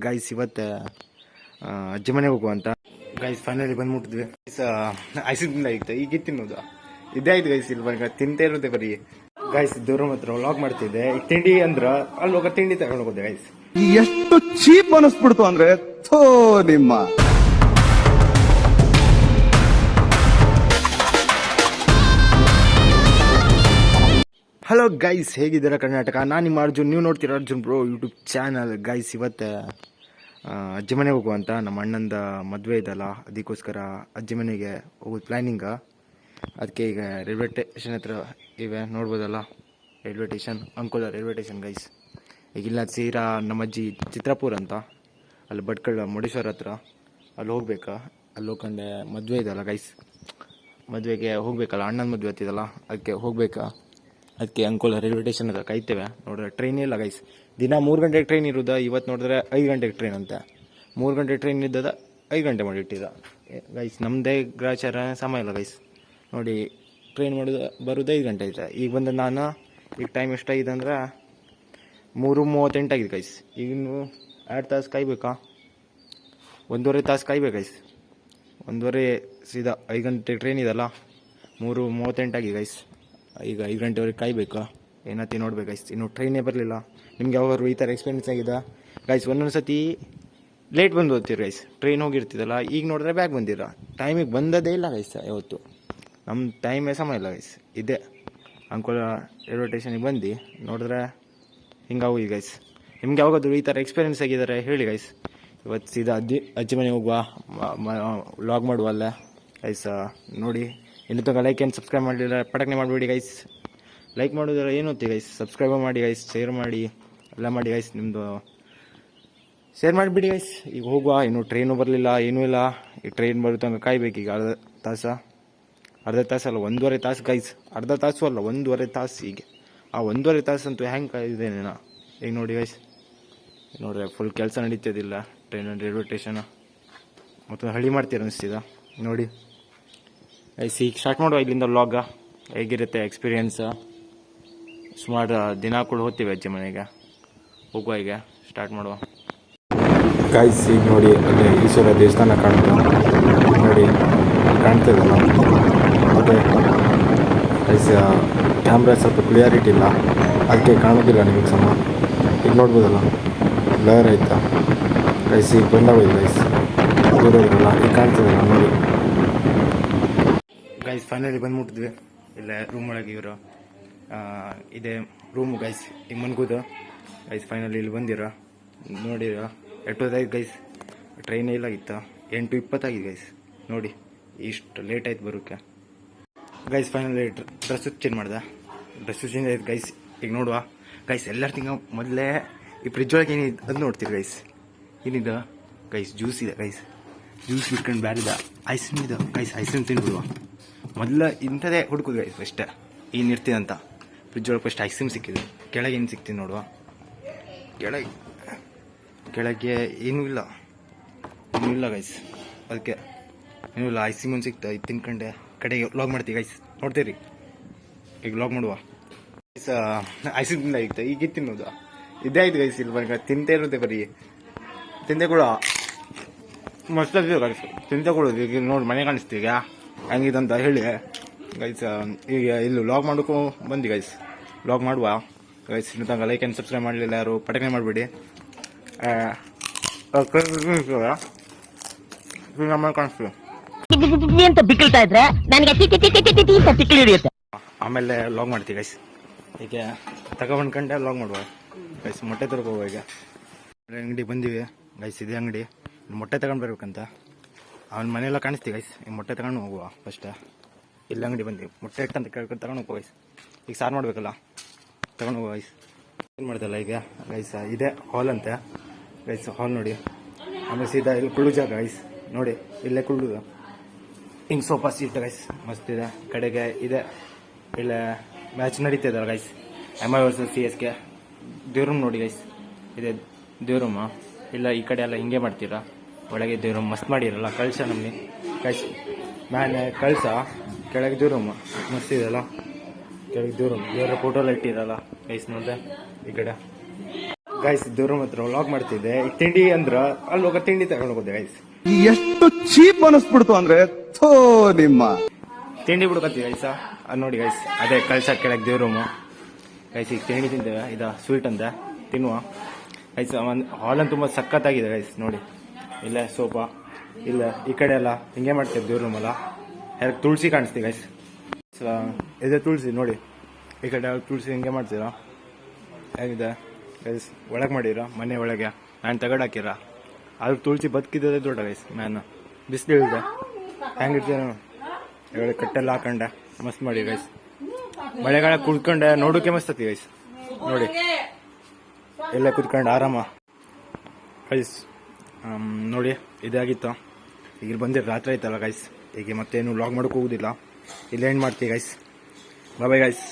Guys ಇವತ್ತು ಅಜ್ಜಿ ಮನೆಗೆ ಹೋಗುವ ಅಂತ ಗೈಸ್ ಫೈನಲಿ ಬಂದ್ಬಿಟ್ಟಿದ್ವಿ. ಐಸ್ ಕ್ರೀಮ್ ಆಗಿತ್ತು ಈಗ ತಿನ್ನೋದು ಇದೇ ಆಯ್ತು ಗೈಸ್. ಇಲ್ಲಿ ಬಂಗ ತಿಂತ ಇರುತ್ತೆ ಬರೀ ಗೈಸ್. ದೂರ ಹತ್ರ ವ್ಲಾಗ್ ಮಾಡ್ತಿದ್ದೆ. ಈಗ ತಿಂಡಿ ಅಂದ್ರ ಅಲ್ಲಿ ಹೋಗ ತಿಂಡಿ ತಗೊಂಡು ಹೋಗೋದೆ ಗೈಸ್. ಎಷ್ಟು ಚೀಪ್ ಅನಿಸ್ಬಿಡ್ತು ಅಂದ್ರೆ ಥೋ ನಿಮ್ಮ. ಹಲೋ ಗೈಸ್, ಹೇಗಿದ್ದೀರಾ ಕರ್ನಾಟಕ? ನಾನು ನಿಮ್ಮ ಅರ್ಜುನ್, ನೀವು ನೋಡ್ತೀರಾ Arjun bro YouTube channel. Guys ಇವತ್ತು ಅಜ್ಜಿ ಮನೆಗೆ ಹೋಗುವಂತ ನಮ್ಮ ಅಣ್ಣಂದ ಮದುವೆ ಇದಲ್ಲ, ಅದಕ್ಕೋಸ್ಕರ ಅಜ್ಜಿ ಮನೆಗೆ ಹೋಗೋದು ಪ್ಲ್ಯಾನಿಂಗ. ಅದಕ್ಕೆ ಈಗ ರೈಲ್ವೆ ಸ್ಟೇಷನ್ ಹತ್ರ ಇವೆ ನೋಡ್ಬೋದಲ್ಲ, railway station, Ankola railway station guys. ಈಗಿಲ್ಲ ಸೀರಾ ನಮ್ಮ ಅಜ್ಜಿ ಚಿತ್ರಾಪುರ ಅಂತ, ಅಲ್ಲಿ ಭಟ್ಕಳ ಮುಡೇಶ್ವರ ಹತ್ರ ಅಲ್ಲಿ ಹೋಗ್ಬೇಕಾ. ಅಲ್ಲಿ ಹೋಗ್ಕೊಂಡೆ ಮದುವೆ ಇದಲ್ಲ ಗೈಸ್, ಮದುವೆಗೆ ಹೋಗ್ಬೇಕಲ್ಲ, ಅಣ್ಣನ ಮದುವೆ ಹತ್ತಿದಲ್ಲ, ಅದಕ್ಕೆ ಹೋಗ್ಬೇಕಾ. ಅದಕ್ಕೆ ಅಂಕೋಲ ರೈಲ್ವೆ ಸ್ಟೇಷನ್ ಹತ್ರ ಕಾಯ್ತೇವೆ. ನೋಡಿದ್ರೆ ಟ್ರೈನ್ ಇಲ್ಲ ಗೈಸ್. ದಿನ 3 ಗಂಟೆಗೆ ಟ್ರೈನ್ ಇರೋದ, ಇವತ್ತು ನೋಡಿದ್ರೆ 5 ಗಂಟೆಗೆ ಟ್ರೈನ್ ಅಂತೆ. 3 ಗಂಟೆ ಟ್ರೈನ್ ಇದ್ದದ 5 ಗಂಟೆ ಮಾಡಿಟ್ಟಿದ್ದ ಗೈಸ್. ನಮ್ಮದೇ ಗ್ರಾಚಾರ ಸಮಯ ಇಲ್ಲ ಗೈಸ್. ನೋಡಿ ಟ್ರೈನ್ ಬರೋದು 5 ಗಂಟೆ ಐತೆ. ಈಗ ಬಂದ ನಾನು ಈಗ ಟೈಮ್ ಎಷ್ಟಾಗಿದೆ ಅಂದ್ರೆ 3:38 ಆಗಿದೆ ಗೈಸ್. ಈಗ 2 ತಾಸು ಕಾಯ್ಬೇಕಾ, 1.5 ತಾಸು ಕಾಯ್ಬೇಕು ಗೈಸ್. 1.5 ಸೀದಾ 5 ಗಂಟೆ ಟ್ರೈನ್ ಇದಲ್ಲ, 3:38 ಆಗಿದೆ ಗೈಸ್. ಈಗ 5 ಗಂಟೆವರೆಗೆ ಕಾಯ್ಬೇಕಾ, ಏನತ್ತಿ ನೋಡ್ಬೇಕು ಗೈಸ್. ಇನ್ನು ಟ್ರೈನೇ ಬರಲಿಲ್ಲ. ನಿಮ್ಗೆ ಯಾವಾಗಾದ್ರು ಈ ಥರ ಎಕ್ಸ್ಪೀರಿಯನ್ಸ್ ಆಗಿದೆ ಗೈಸ್? ಒಂದೊಂದು ಸತಿ ಲೇಟ್ ಬಂದು ಓದ್ತೀರಿ ಗೈಸ್. ಟ್ರೈನ್ ಹೋಗಿರ್ತಿದ್ದಲ್ಲ, ಈಗ ನೋಡಿದ್ರೆ ಬ್ಯಾಗ್ ಬಂದಿರ, ಟೈಮಿಗೆ ಬಂದದೇ ಇಲ್ಲ ಗೈಸ್. ಯಾವತ್ತು ನಮ್ಮ ಟೈಮೇ ಸಮಯ ಇಲ್ಲ ಗೈಸ್. ಇದೇ ಅಂಕೋಲ ರೈಲ್ವೆ ಸ್ಟೇಷನಿಗೆ ಬಂದು ನೋಡಿದ್ರೆ ಹಿಂಗಾಗೋಗಿ ಗೈಸ್. ನಿಮ್ಗೆ ಯಾವಾಗಾದ್ರು ಈ ಥರ ಎಕ್ಸ್ಪೀರಿಯನ್ಸ್ ಆಗಿದ್ದಾರೆ ಹೇಳಿ ಗೈಸ್. ಇವತ್ತು ಸೀದಾ ಅಜ್ಜಿ ಮನೆಗೆ ಹೋಗುವ, ವ್ಲಾಗ್ ಮಾಡುವ ಅಲ್ಲೇ ಗೈಸ್. ನೋಡಿ, ಇನ್ನೂ ತನಕ ಲೈಕ್ ಏನು ಸಬ್ಸ್ಕ್ರೈಬ್ ಮಾಡಲಿಲ್ಲ ಪಟಕನೆ ಮಾಡಿಬಿಡಿ ಗೈಸ್. ಲೈಕ್ ಮಾಡೋದ್ರ ಏನು ಹೊತ್ತಿ ಗೈಸ್, ಸಬ್ಸ್ಕ್ರೈಬ್ ಮಾಡಿ ಗೈಸ್, ಶೇರ್ ಮಾಡಿ ಎಲ್ಲ ಮಾಡಿ ಗೈಸ್. ನಿಮ್ಮದು ಶೇರ್ ಮಾಡಿಬಿಡಿ ಗೈಸ್. ಈಗ ಹೋಗುವ, ಇನ್ನೂ ಟ್ರೈನು ಬರಲಿಲ್ಲ, ಏನೂ ಇಲ್ಲ. ಈಗ ಟ್ರೈನ್ ಬರೋ ತನಕ ಕಾಯ್ಬೇಕು. ಈಗ ಅರ್ಧ ತಾಸು ಅಲ್ಲ 1.5 ತಾಸು ಗೈಸ್. ಅರ್ಧ ತಾಸು ಅಲ್ಲ 1.5 ತಾಸು. ಈಗ ಆ 1.5 ತಾಸು ಅಂತೂ ಹೆಂಗೆ ಕಾಯ್ದೇನೇನ. ಈಗ ನೋಡಿ ಗೈಸ್, ನೋಡ್ರೆ ಫುಲ್ ಕೆಲಸ ನಡೀತದಿಲ್ಲ ಟ್ರೈನ್ ರೈಲ್ವೆ ಸ್ಟೇಷನ್. ಮತ್ತು ಹಳಿ ಮಾಡ್ತೀರ ಅನಿಸ್ತಿದ ನೋಡಿ ಗೈಸ್. ಈಗ ಸ್ಟಾರ್ಟ್ ಮಾಡುವ ಇಲ್ಲಿಂದ ವ್ಲಾಗ. ಹೇಗಿರುತ್ತೆ ಎಕ್ಸ್ಪೀರಿಯೆನ್ಸ್? ಸುಮಾರು ದಿನ ಕೂಡ ಹೋಗ್ತೀವಿ ಅಜ್ಜಿ ಮನೆಗೆ. ಹೋಗುವ, ಈಗ ಸ್ಟಾರ್ಟ್ ಮಾಡುವ ಗೈಸ್. ಈಗ ನೋಡಿ ಅಲ್ಲಿ ಈಶ್ವರ ದೇವಸ್ಥಾನ ಕಾಣುತ್ತೆ ನೋಡಿ, ಕಾಣ್ತದಲ್ಲ. ಮತ್ತು ಗೈಸ್ ಕ್ಯಾಮ್ರಾ ಸ್ವಲ್ಪ ಕ್ಲಿಯಾರಿಟಿ ಇಲ್ಲ, ಅದಕ್ಕೆ ಕಾಣೋದಿಲ್ಲ ನಿಮಗೆ ಸಮ. ಈಗ ನೋಡ್ಬೋದಲ್ಲ, ಬ್ಲರ್ ಆಯ್ತಾ ಗೈಸ್. ಈಗ ಬಂದಾಗೋಯ್ತು ಗೈಸ್, ದೂರ ಇರಲ್ಲ. ಈಗ ಕಾಣ್ತದಲ್ಲ ನೋಡಿ ಗೈಸ್. ಫೈನಲಿ ಬಂದ್ಬಿಟ್ಟಿದ್ವಿ. ಇಲ್ಲ ರೂಮ್ ಒಳಗೆ ಇವರು ಇದೇ ರೂಮು ಗೈಸ್. ಈಗ ಮನ್ಗೋದು ಗೈಸ್. ಫೈನಲಿ ಇಲ್ಲಿ ಬಂದಿರ ನೋಡಿರ. 8:05 ಗೈಸ್. ಟ್ರೈನೇ ಇಲ್ಲಾಗಿತ್ತು, 8:20 ಆಗಿದೆ ಗೈಸ್. ನೋಡಿ ಇಷ್ಟು ಲೇಟ್ ಆಯ್ತು ಬರೋಕ್ಕೆ ಗೈಸ್. ಫೈನಲಿ ಡ್ರೆಸ್ಸು ಚೇಂಜ್ ಮಾಡ್ದೆ, ಡ್ರೆಸ್ಸು ಚೇಂಜ್ ಆಯ್ತು ಗೈಸ್. ಈಗ ನೋಡುವ ಗೈಸ್, ಎಲ್ಲರ ತಿಂಗ ಮೊದಲೇ ಈ ಫ್ರಿಜ್ ಒಳಗೆ ಏನಿದೆ ಅದು ನೋಡ್ತೀರಿ ಗೈಸ್. ಏನಿದೆ ಗೈಸ್? ಜ್ಯೂಸ್ ಇದೆ ಗೈಸ್. ಜ್ಯೂಸ್ ಬಿಟ್ಕೊಂಡು ಬ್ಯಾರಿದ ಐಸ್ ಕ್ರೀಮ್ ಇದೆ ಗೈಸ್. ಐಸ್ ಕ್ರೀಮ್ ತಿನ್ಬಿಡುವ ಮೊದಲು. ಇಂಥದೇ ಹುಡುಕೋದು ಗೈಸ್ ಫಸ್ಟ್, ಏನು ಇರ್ತೀವಿ ಅಂತ. ಫ್ರಿಜ್ ಒಳಗೆ ಫಸ್ಟ್ ಐಸ್ ಕ್ರೀಮ್ ಸಿಕ್ಕಿದೆ. ಕೆಳಗೆ ಏನು ಸಿಗ್ತೀನಿ ನೋಡುವ. ಕೆಳಗೆ ಏನೂ ಇಲ್ಲ ಗೈಸ್. ಅದಕ್ಕೆ ಏನೂ ಇಲ್ಲ, ಐಸ್ ಕ್ರೀಮ್ ಒಂದು ಸಿಕ್ತಾ. ಇದು ತಿನ್ಕೊಂಡೆ ಕಡೆಗೆ ವ್ಲಾಗ್ ಮಾಡ್ತೀವಿ ಗೈಸ್. ನೋಡ್ತೀರಿ ಈಗ ವ್ಲಾಗ್ ಮಾಡುವ ಗೈಸ್. ಐಸ್ ಕ್ರೀಮ್ ಆಗಿತ್ತು ಈಗ ತಿನ್ನೋದು ಇದೇ ಆಯ್ತು ಗೈಸ್. ಇಲ್ಲಿ ಬಂಗ ತಿಂತ ಇರುತ್ತೆ ಬರೀ, ತಿಂದೆ ಕೂಡ ಮಸ್ತ್ ಆಗ್ತೀವಿ ಗೈಸ್. ತಿಂತ ಕೊಡೋದು ಈಗ ನೋಡಿ, ಮನೆ ಕಾಣಿಸ್ತೀವಿ ಈಗ ಹೆಂಗಿದಂತ ಹೇಳಿ ಗೈಸ್. ಈಗ ಇಲ್ಲಿ ವ್ಲಾಗ್ ಮಾಡೋಕ್ಕೂ ಬಂದು ಗೈಸ್. ವ್ಲಾಗ್ ಮಾಡುವ ಗೈಸ್. ಇನ್ನು ತನಕ ಲೈಕ್ ಆ್ಯಂಡ್ ಸಬ್ಸ್ಕ್ರೈಬ್ ಮಾಡಲಿಲ್ಲ ಯಾರು ಪಟಕನೆ ಮಾಡಿಬಿಡಿ. ಕಾಣಿಸ್ತೀವಿ ಅಂತ ಬಿಕ್ಕಳ್ತಾ ಇದ್ರೆ ನನಗೆ ತಿಕ್ಕಿ ಹಿಡಿಯುತ್ತೆ. ಆಮೇಲೆ ವ್ಲಾಗ್ ಮಾಡ್ತೀವಿ ಗೈಸ್. ಈಗ ತಗೊಂಡ್ಕೊಂಡೆ ವ್ಲಾಗ್ ಮಾಡುವ ಗೈಸ್. ಮೊಟ್ಟೆ ತರಕ ಹೋಗುವ. ಈಗ ಅಂಗಡಿ ಬಂದಿವಿ ಗೈಸ್. ಇದೇ ಅಂಗಡಿ. ಮೊಟ್ಟೆ ತಗೊಂಡು ಬರ್ಬೇಕಂತ ಅವನ ಮನೆಯೆಲ್ಲ ಕಾಣಿಸ್ತೀವಿ ಗೈಸ್. ಈಗ ಮೊಟ್ಟೆ ತಗೊಂಡು ಹೋಗುವ ಫಸ್ಟ್. ಇಲ್ಲ ಅಂಗಡಿ ಬಂದು ಮೊಟ್ಟೆ ಇಟ್ಟಂತ ಕೇಳ್ಕೊಂಡು ತಗೊಂಡು ಹೋಗುವ ಗೈಸ್. ಈಗ ಸಾರು ಮಾಡಬೇಕಲ್ಲ, ತಗೊಂಡು ಹೋಗುವ ಗೈಸ್. ಏನು ಮಾಡ್ದಲ್ಲ ಈಗ ಗೈಸ್. ಇದೇ ಹಾಲ್ ಅಂತೆ ಗೈಸ್. ಹಾಲ್ ನೋಡಿ. ಆಮೇಲೆ ಸೀದಾ ಇಲ್ಲಿ ಕುಳ್ಳು ಜಾಗ ಗೈಸ್. ನೋಡಿ ಇಲ್ಲೇ ಕುಳ್ಳುದು. ಹಿಂಗೆ ಸೋಫಾ ಸೀಟ್ ಗೈಸ್, ಮಸ್ತ್ ಇದೆ. ಕಡೆಗೆ ಇದೆ ಇಲ್ಲೇ ಮ್ಯಾಚ್ ನಡೀತಿದ್ದಲ್ಲ ಗೈಸ್, MI ವರ್ಸಸ್ CSK. ದೇವ್ರೂಮ್ ನೋಡಿ ಗೈಸ್. ಇದೆ ದೇವ್ರೂಮ. ಇಲ್ಲ ಈ ಕಡೆ ಎಲ್ಲ ಹಿಂಗೆ ಮಾಡ್ತೀರಾ, ಒಳಗೆ ದೇವ್ರೂಮ್ ಮಸ್ತ್ ಮಾಡಿರಲ್ಲ. ಕಳಶ ನಮ್ಮನೆ ಗೈಸ್. ಮ್ಯಾಲೆ ಕಳಸ, ಕೆಳಗೆ ದೇವ್ರೂಮ ಮಸ್ತ್ ಇದೆಲ್ಲ. ಕೆಳಗೆ ದೇವ್ರೂಮ್, ದೇವರ ಫೋಟೋ ಎಲ್ಲ ಇಟ್ಟಿರಲ್ಲ ಗೈಸ್. ನೋಡಿದೆ ಈ ಕಡೆ ಗೈಸ್ ದೇವ್ರ ಹತ್ರ ವ್ಲಾಗ್ ಮಾಡ್ತಿದ್ದೆ. ಈಗ ತಿಂಡಿ ಅಂದ್ರ ಅಲ್ಲಿ ಹೋಗ ತಿಂಡಿ ತಗೊಂಡು ಹೋಗೋದೆ ಗೈಸ್. ಎಷ್ಟು ಚೀಪ್ ಅನಿಸ್ಬಿಡ್ತು ಅಂದ್ರೆ ಥೋ ನಿಮ್ಮ ತಿಂಡಿ ಬಿಡ್ಕತ್ತೀವಿ ಗೈಸ. ಅದು ನೋಡಿ ಗೈಸ್, ಅದೇ ಕಳ್ಸಕ್ಕೆ ಕೆಳಗೆ ದೇವ್ರ ರೂಮು ಗೈಸ್. ಈಗ ತಿಂಡಿ ತಿಂತೇವೆ, ಇದು ಸ್ವೀಟ್ ಅಂತ ತಿನ್ನುವ ಗೈಸ್. ಹಾಲನ್ನು ತುಂಬ ಸಖತ್ತಾಗಿದೆ ಗೈಸ್. ನೋಡಿ ಇಲ್ಲೇ ಸೋಫಾ, ಇಲ್ಲ ಈ ಕಡೆ ಎಲ್ಲ ಹಿಂಗೆ ಮಾಡ್ತೇವೆ ದೇವ್ರ ರೂಮಲ್ಲ. ಯಾರಿಗೆ ತುಳಸಿ ಕಾಣಿಸ್ತೀವಿ ಗೈಸ್. ಇದೆ ತುಳಸಿ ನೋಡಿ, ಈ ಕಡೆ ತುಳಸಿ ಹಿಂಗೆ ಮಾಡ್ತೀರಾ ಹೇಗಿದೆ ಗೈಸ್. ಒಳಗೆ ಮಾಡಿರ ಮನೆ ಒಳಗೆ ನಾನು ತಗಡು ಹಾಕಿರ. ಆದ್ರೂ ತುಳಸಿ ಬದುಕಿದ್ದದೆ ದೊಡ್ಡ ಗೈಸ್. ಮ್ಯಾನ್ ಬಿಸಿಲು ಇಳಿದೆ ಹೆಂಗಿರ್ತೀರ ಹೇಳಿ, ಕಟ್ಟೆಲ್ಲ ಹಾಕೊಂಡೆ ಮಸ್ತ್ ಮಾಡಿ ಗೈಸ್. ಮಳೆಗಾಲ ಕುತ್ಕೊಂಡೆ ನೋಡೋಕೆ ಮಸ್ತ್ ಆತಿ ಗೈಸ್. ನೋಡಿ ಎಲ್ಲ ಕುತ್ಕೊಂಡು ಆರಾಮ ಗೈಸ್. ನೋಡಿ ಇದಾಗಿತ್ತು. ಈಗ ಬಂದಿರ ರಾತ್ರಿ ಆಯ್ತಲ್ಲ ಗೈಸ್. ಈಗ ಮತ್ತೇನು ವ್ಲಾಗ್ ಮಾಡೋಕೆ ಹೋಗೋದಿಲ್ಲ, ಇಲ್ಲ ಏನು ಮಾಡ್ತೀವಿ ಗೈಸ್. Bye guys.